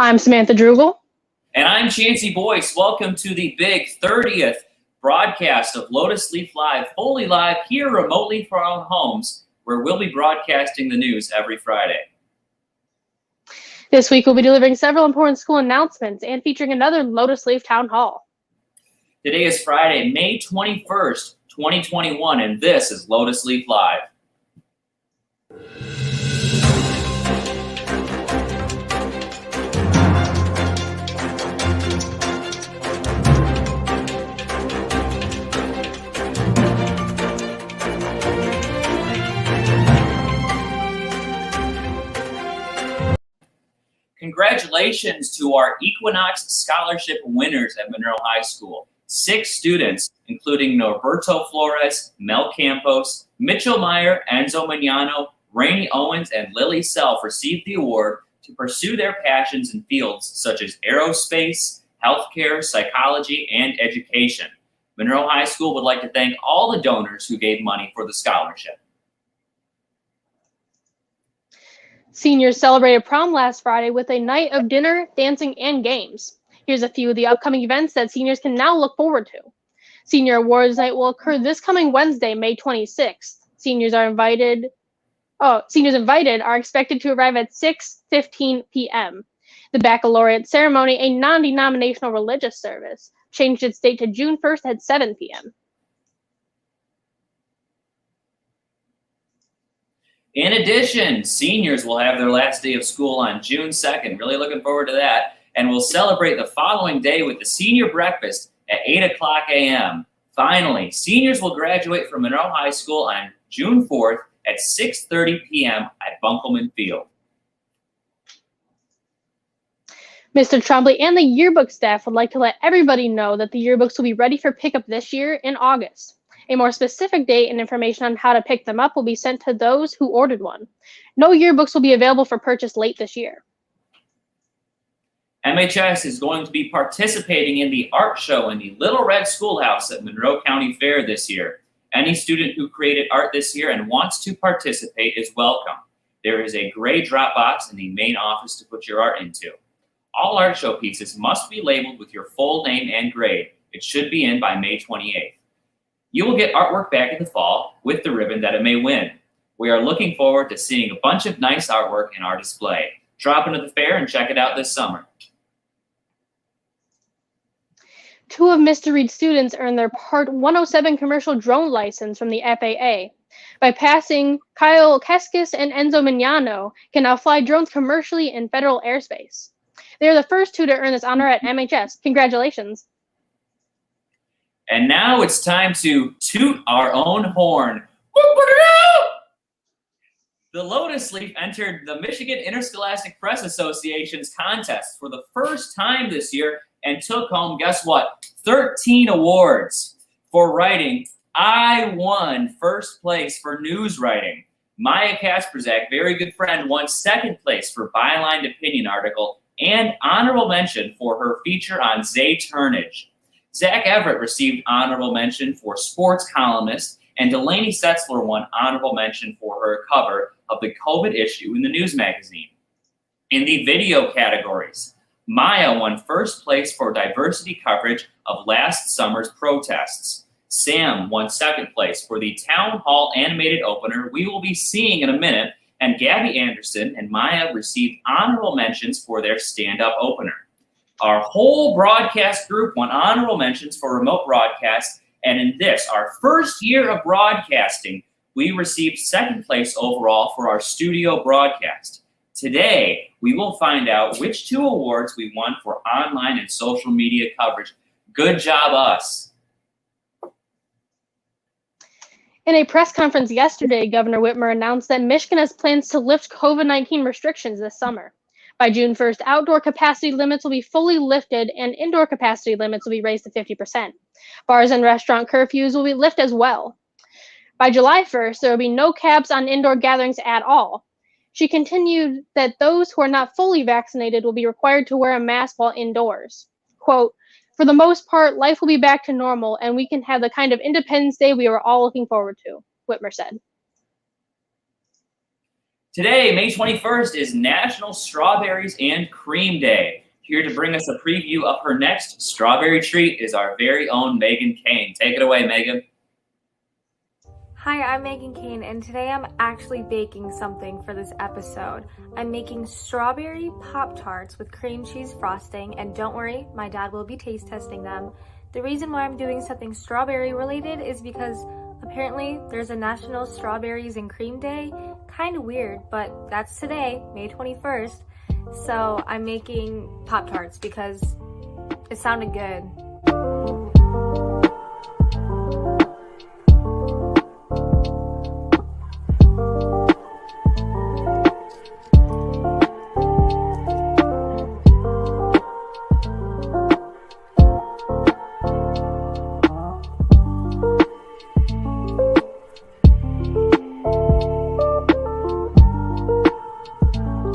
I'm Samantha Drugel. And I'm Chancey Boyce. Welcome to the big 30th broadcast of Lotus Leaf Live, fully live here remotely from our own homes, where we'll be broadcasting the news every Friday. This week we'll be delivering several important school announcements and featuring another Lotus Leaf Town Hall. Today is Friday, May 21st, 2021, and this is Lotus Leaf Live. Congratulations to our Equinox Scholarship winners at Monroe High School. 6 students, including Norberto Flores, Mel Campos, Mitchell Meyer, Enzo Magnano, Rainey Owens, and Lily Self received the award to pursue their passions in fields such as aerospace, healthcare, psychology, and education. Monroe High School would like to thank all the donors who gave money for the scholarship. Seniors celebrated prom last Friday with a night of dinner, dancing, and games. Here's a few of the upcoming events that seniors can now look forward to. Senior Awards Night will occur this coming Wednesday, May 26th. Seniors invited are expected to arrive at 6:15 p.m. The baccalaureate ceremony, a non-denominational religious service, changed its date to June 1st at 7 p.m. In addition, seniors will have their last day of school on June 2nd. Really looking forward to that. And we'll celebrate the following day with the senior breakfast at 8 o'clock a.m. Finally, seniors will graduate from Monroe High School on June 4th at 6:30 p.m. at Bunkelman Field. Mr. Trombley and the yearbook staff would like to let everybody know that the yearbooks will be ready for pickup this year in August. A more specific date and information on how to pick them up will be sent to those who ordered one. No yearbooks will be available for purchase late this year. MHS is going to be participating in the art show in the Little Red Schoolhouse at Monroe County Fair this year. Any student who created art this year and wants to participate is welcome. There is a gray drop box in the main office to put your art into. All art show pieces must be labeled with your full name and grade. It should be in by May 28th. You will get artwork back in the fall with the ribbon that it may win. We are looking forward to seeing a bunch of nice artwork in our display. Drop into the fair and check it out this summer. 2 of Mr. Reed's students earned their Part 107 commercial drone license from the FAA. By passing, Kyle Keskis and Enzo Magnano can now fly drones commercially in federal airspace. They are the first 2 to earn this honor at MHS. Congratulations. And now it's time to toot our own horn. The Lotus Leaf entered the Michigan Interscholastic Press Association's contest for the first time this year and took home, guess what, 13 awards for writing. I won first place for news writing. Maya Kasperzak, very good friend, won second place for byline opinion article and honorable mention for her feature on Zay Turnage. Zach Everett received honorable mention for sports columnist, and Delaney Setzler won honorable mention for her cover of the COVID issue in the news magazine. In the video categories, Maya won first place for diversity coverage of last summer's protests. Sam won second place for the Town Hall animated opener we will be seeing in a minute, and Gabby Anderson and Maya received honorable mentions for their stand-up opener. Our whole broadcast group won honorable mentions for remote broadcast, and in this, our first year of broadcasting, we received second place overall for our studio broadcast. Today, we will find out which 2 awards we won for online and social media coverage. Good job, us. In a press conference yesterday, Governor Whitmer announced that Michigan has plans to lift COVID-19 restrictions this summer. By June 1st, outdoor capacity limits will be fully lifted and indoor capacity limits will be raised to 50%. Bars and restaurant curfews will be lifted as well. By July 1st, there will be no caps on indoor gatherings at all. She continued that those who are not fully vaccinated will be required to wear a mask while indoors. Quote, "For the most part, life will be back to normal and we can have the kind of Independence Day we are all looking forward to," Whitmer said. Today, May 21st, is National Strawberries and Cream Day. Here to bring us a preview of her next strawberry treat is our very own Megan Kane. Take it away, Megan. Hi, I'm Megan Kane, and today I'm actually baking something for this episode. I'm making strawberry Pop-Tarts with cream cheese frosting, and don't worry, my dad will be taste testing them. The reason why I'm doing something strawberry related is because apparently there's a National Strawberries and Cream Day. Kind of weird, but that's today, May 21st. So I'm making Pop-Tarts because it sounded good.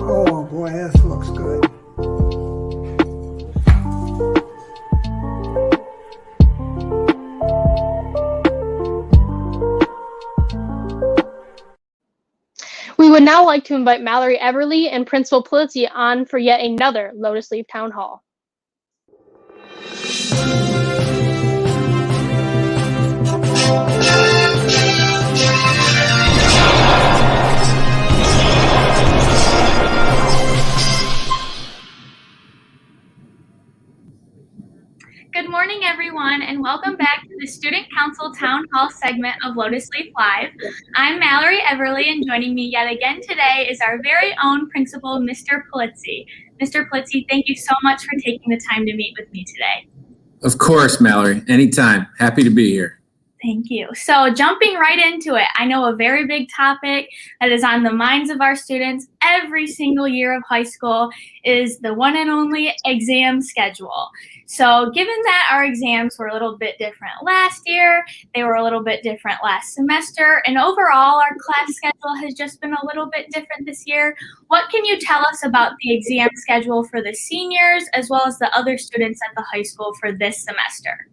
Oh boy, this looks good. We would now like to invite Mallory Everly and Principal Polizzi on for yet another Lotus Leaf Town Hall. Good morning, everyone, and welcome back to the Student Council Town Hall segment of Lotus Leaf Live. I'm Mallory Everly, and joining me yet again today is our very own principal, Mr. Polizzi. Mr. Polizzi, thank you so much for taking the time to meet with me today. Of course, Mallory. Anytime. Happy to be here. Thank you. So jumping right into it, I know a very big topic that is on the minds of our students every single year of high school is the one and only exam schedule. So given that our exams were a little bit different last year, they were a little bit different last semester, and overall our class schedule has just been a little bit different this year, what can you tell us about the exam schedule for the seniors as well as the other students at the high school for this semester?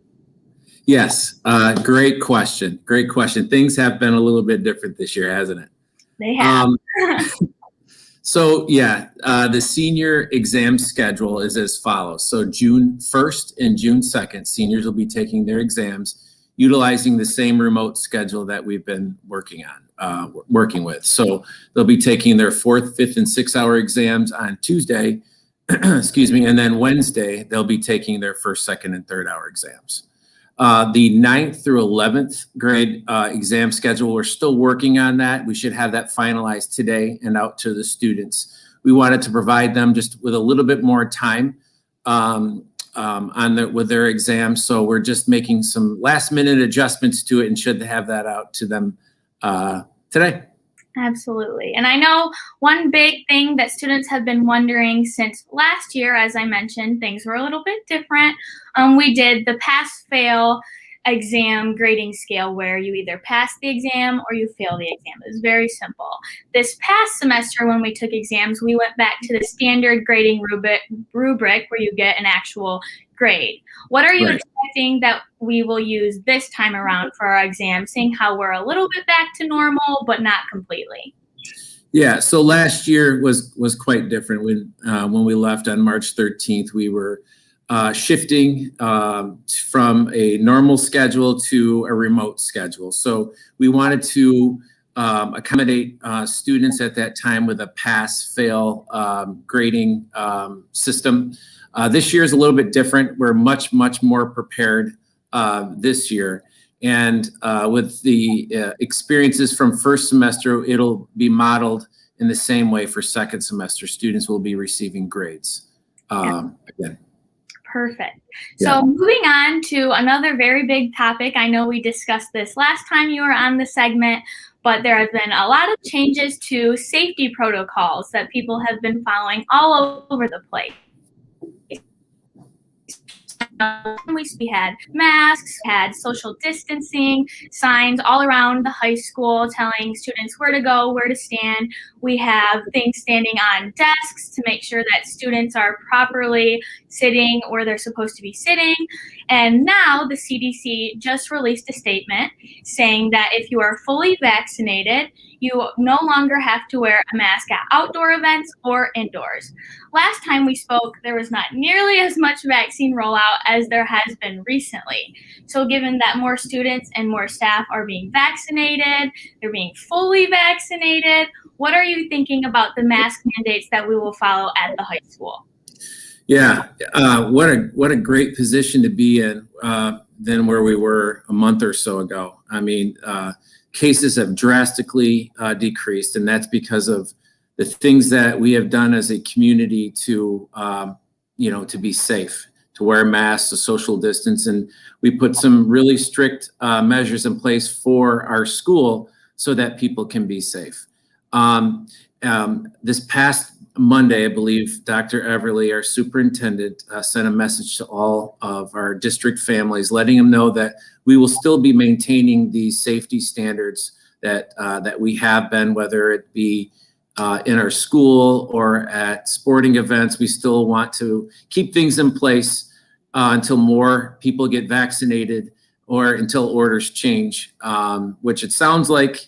Yes, great question. Great question. Things have been a little bit different this year, hasn't it? They have. So yeah, the senior exam schedule is as follows. So June 1st and June 2nd, seniors will be taking their exams utilizing the same remote schedule that we've been working with. So they'll be taking their 4th, 5th, and 6th hour exams on Tuesday, excuse me, and then Wednesday, they'll be taking their 1st, 2nd, and 3rd hour exams. The 9th through 11th grade exam schedule, we're still working on that. We should have that finalized today and out to the students. We wanted to provide them just with a little bit more time with their exams. So we're just making some last minute adjustments to it and should have that out to them today. Absolutely. And I know one big thing that students have been wondering since last year, as I mentioned, things were a little bit different. We did the pass-fail exam grading scale where you either pass the exam or you fail the exam. It was very simple. This past semester when we took exams, we went back to the standard grading rubric where you get an actual grade. What are you expecting that we will use this time around for our exam, seeing how we're a little bit back to normal, but not completely? Yeah, so last year was quite different. When we left on March 13th, we were shifting from a normal schedule to a remote schedule. So we wanted to accommodate students at that time with a pass-fail grading system. This year is a little bit different. We're much more prepared this year. And with the experiences from first semester, it'll be modeled in the same way for second semester. Students will be receiving grades again. Perfect. Yeah. So moving on to another very big topic. I know we discussed this last time you were on the segment, but there have been a lot of changes to safety protocols that people have been following all over the place. We had masks, had social distancing signs all around the high school telling students where to go, where to stand. We have things standing on desks to make sure that students are properly sitting where they're supposed to be sitting. And now the CDC just released a statement saying that if you are fully vaccinated, you no longer have to wear a mask at outdoor events or indoors. Last time we spoke, there was not nearly as much vaccine rollout as there has been recently. So given that more students and more staff are being vaccinated, they're being fully vaccinated, what are you thinking about the mask mandates that we will follow at the high school? Yeah, what a great position to be in than where we were a month or so ago. I mean, cases have drastically decreased, and that's because of the things that we have done as a community to, to be safe, to wear masks, to social distance, and we put some really strict measures in place for our school so that people can be safe. This past Monday, I believe, Dr. Everly, our superintendent, sent a message to all of our district families, letting them know that we will still be maintaining these safety standards that we have been, whether it be in our school or at sporting events. We still want to keep things in place until more people get vaccinated or until orders change, which it sounds like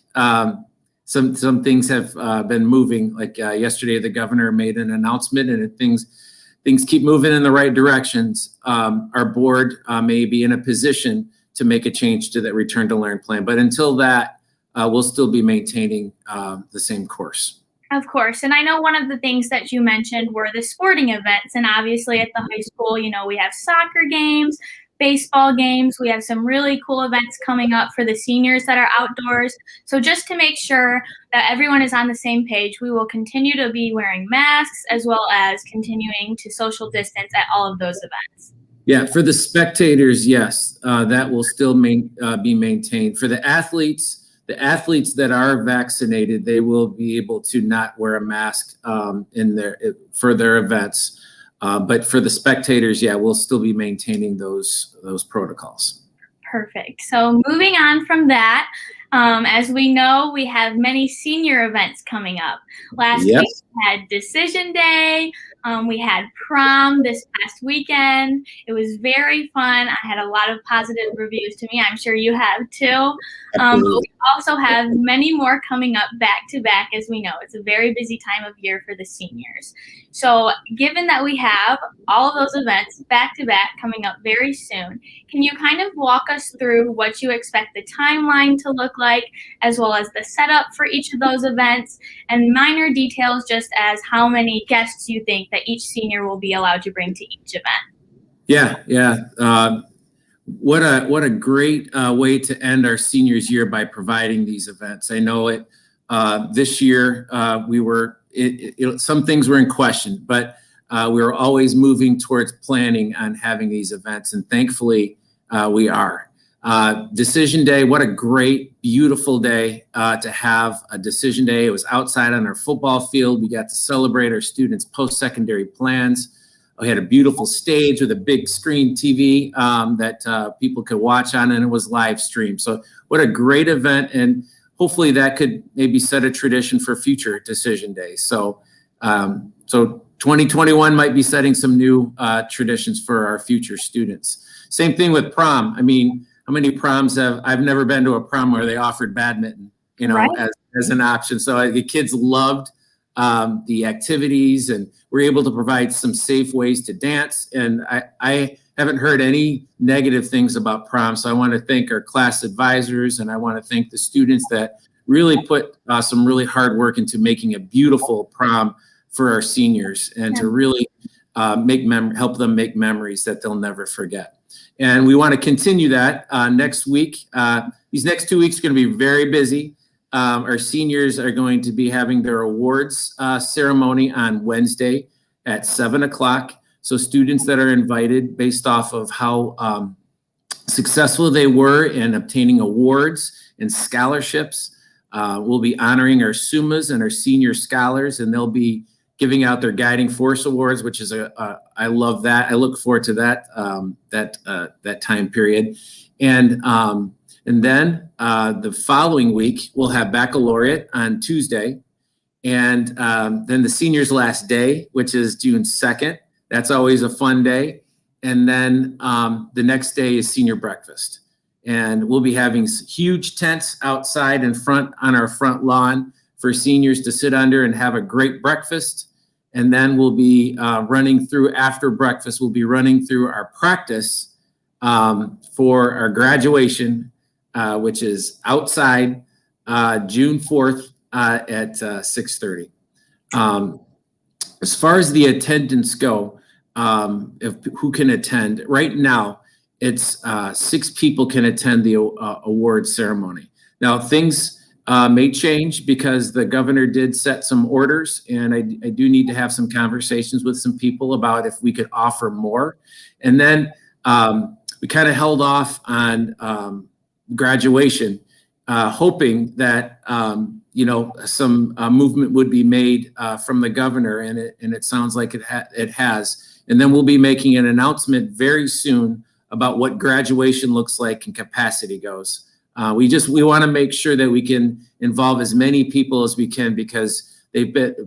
some things have been moving. Like yesterday, the governor made an announcement, and if things keep moving in the right directions, our board may be in a position to make a change to that return to learn plan. But until that, we'll still be maintaining the same course. Of course. And I know one of the things that you mentioned were the sporting events. And obviously at the high school, we have soccer games, baseball games. We have some really cool events coming up for the seniors that are outdoors. So just to make sure that everyone is on the same page, we will continue to be wearing masks as well as continuing to social distance at all of those events. Yeah, for the spectators, yes, that will still be maintained. For the athletes that are vaccinated, they will be able to not wear a mask for their events. But for the spectators, yeah, we'll still be maintaining those protocols. Perfect. So moving on from that, as we know, we have many senior events coming up. Last week we had Decision Day. We had prom this past weekend. It was very fun. I had a lot of positive reviews to me. I'm sure you have too. But we also have many more coming up back to back. As we know, it's a very busy time of year for the seniors. So given that we have all of those events back to back coming up very soon, can you kind of walk us through what you expect the timeline to look like, as well as the setup for each of those events, and minor details just as how many guests you think that each senior will be allowed to bring to each event? Yeah. What a great way to end our seniors year by providing these events. I know it. This year some things were in question, but we were always moving towards planning on having these events, and thankfully we are. Decision Day, what a great, beautiful day to have a Decision Day. It was outside on our football field. We got to celebrate our students' post-secondary plans. We had a beautiful stage with a big screen TV that people could watch on, and it was live streamed. So what a great event, and hopefully that could maybe set a tradition for future Decision Days. So 2021 might be setting some new traditions for our future students. Same thing with prom. I mean, how many proms I've never been to a prom where they offered badminton, right, as an option. So the kids loved the activities, and we're able to provide some safe ways to dance. And I haven't heard any negative things about prom. So I want to thank our class advisors, and I want to thank the students that really put some really hard work into making a beautiful prom for our seniors, and to really help them make memories that they'll never forget. And we want to continue that next week. These next 2 weeks are going to be very busy. Our seniors are going to be having their awards ceremony on Wednesday at 7:00. So students that are invited based off of how successful they were in obtaining awards and scholarships, we'll be honoring our SUMAs and our senior scholars, and they'll be giving out their Guiding Force Awards, which is I love that. I look forward to that that time period, and then the following week we'll have baccalaureate on Tuesday, and then the seniors' last day, which is June 2nd. That's always a fun day, and then the next day is senior breakfast, and we'll be having huge tents outside in front on our front lawn for seniors to sit under and have a great breakfast. And then we'll be running through, after breakfast, we'll be running through our practice for our graduation, which is outside June 4th at 6:30. As far as the attendance go, who can attend, right now, it's 6 people can attend the award ceremony. Now, things may change because the governor did set some orders, and I do need to have some conversations with some people about if we could offer more. And then we kind of held off on graduation, hoping that some movement would be made from the governor, and it sounds like it has. And then we'll be making an announcement very soon about what graduation looks like and capacity goes. We want to make sure that we can involve as many people as we can, because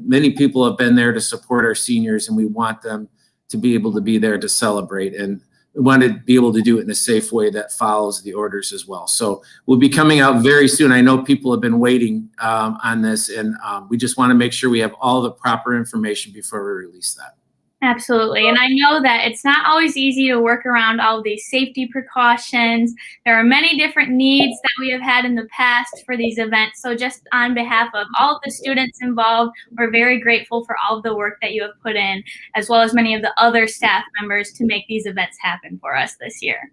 many people have been there to support our seniors, and we want them to be able to be there to celebrate. And we want to be able to do it in a safe way that follows the orders as well. So we'll be coming out very soon. I know people have been waiting on this, and we just want to make sure we have all the proper information before we release that. Absolutely. And I know that it's not always easy to work around all of these safety precautions. There are many different needs that we have had in the past for these events. So just on behalf of all of the students involved, we're very grateful for all of the work that you have put in, as well as many of the other staff members to make these events happen for us this year.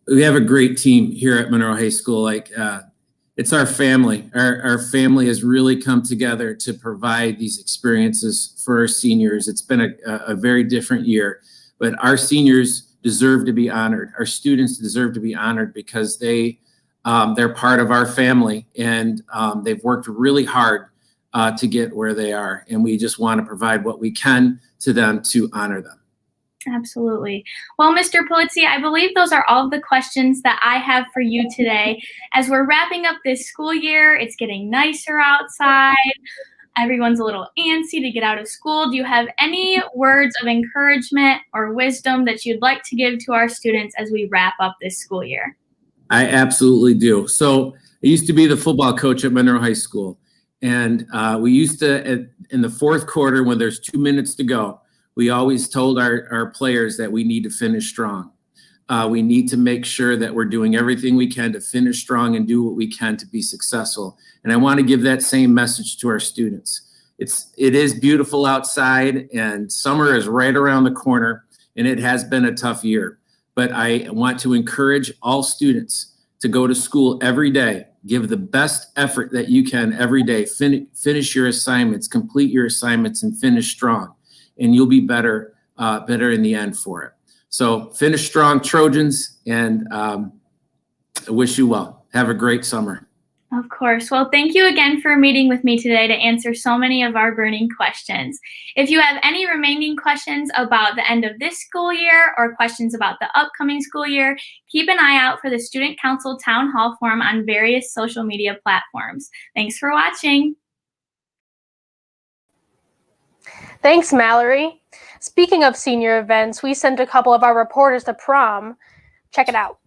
We have a great team here at Monroe High School. It's our family. Our family has really come together to provide these experiences for our seniors. It's been a very different year, but our seniors deserve to be honored. Our students deserve to be honored because they're part of our family, and they've worked really hard to get where they are. And we just want to provide what we can to them to honor them. Absolutely. Well, Mr. Polizzi, I believe those are all of the questions that I have for you today. As we're wrapping up this school year, it's getting nicer outside. Everyone's a little antsy to get out of school. Do you have any words of encouragement or wisdom that you'd like to give to our students as we wrap up this school year? I absolutely do. So I used to be the football coach at Monroe High School. And we used to, in the fourth quarter, when there's 2 minutes to go, we always told our players that we need to finish strong. We need to make sure that we're doing everything we can to finish strong and do what we can to be successful. And I want to give that same message to our students. It is beautiful outside, and summer is right around the corner, and it has been a tough year. But I want to encourage all students to go to school every day, give the best effort that you can every day, finish your assignments, complete your assignments, and finish strong. And you'll be better in the end for it. So finish strong, Trojans, and I wish you well. Have a great summer. Of course. Well, thank you again for meeting with me today to answer so many of our burning questions. If you have any remaining questions about the end of this school year or questions about the upcoming school year, keep an eye out for the Student Council Town Hall Forum on various social media platforms. Thanks for watching. Thanks, Mallory. Speaking of senior events, we sent a couple of our reporters to prom. Check it out.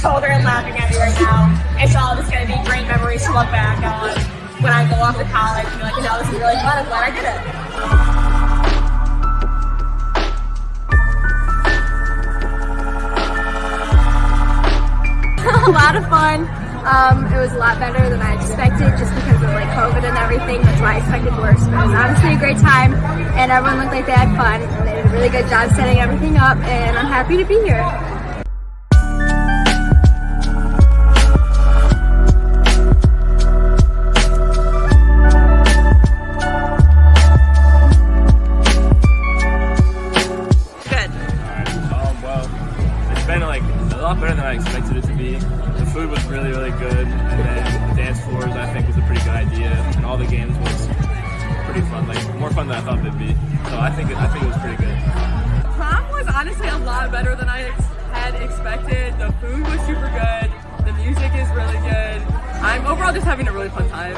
Shoulder and laughing at me right now. It's all just going to be great memories to look back on when I go off to college and be like, this is really fun. I'm glad I did it. a lot of fun. It was a lot better than I expected just because of like COVID and everything. That's why I expected worse. But it was honestly a great time and everyone looked like they had fun and they did a really good job setting everything up and I'm happy to be here. A lot better than I expected it to be. The food was really, really good, and then the dance floors I think was a pretty good idea, and all the games was pretty fun, like more fun than I thought they'd be. So I think it was pretty good. Prom was honestly a lot better than I had expected. The food was super good. The music is really good. I'm overall just having a really fun time.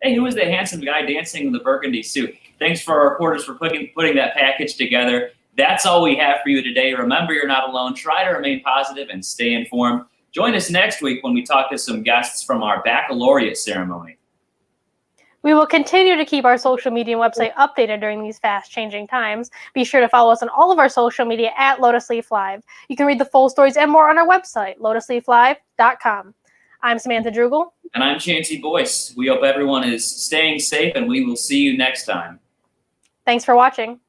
Hey, who is the handsome guy dancing in the burgundy suit? Thanks for our reporters for putting that package together. That's all we have for you today. Remember, you're not alone. Try to remain positive and stay informed. Join us next week when we talk to some guests from our baccalaureate ceremony. We will continue to keep our social media and website updated during these fast-changing times. Be sure to follow us on all of our social media at Lotus Leaf Live. You can read the full stories and more on our website, lotusleaflive.com. I'm Samantha Drugel. And I'm Chancey Boyce. We hope everyone is staying safe, and we will see you next time. Thanks for watching.